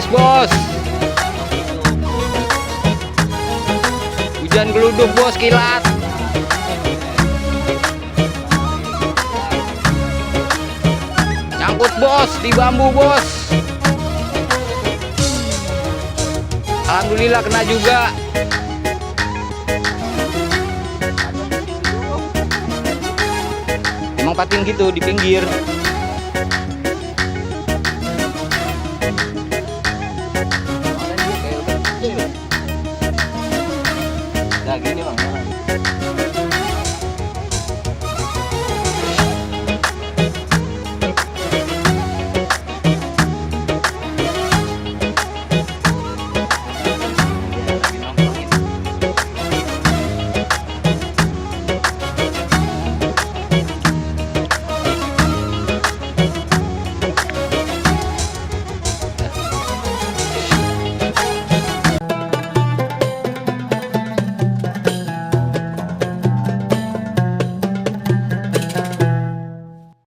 habis bos. Hujan geluduk bos, kilat. Nyangkut bos di bambu bos. Alhamdulillah kena juga. Emang patin gitu di pinggir. Nah gini bang.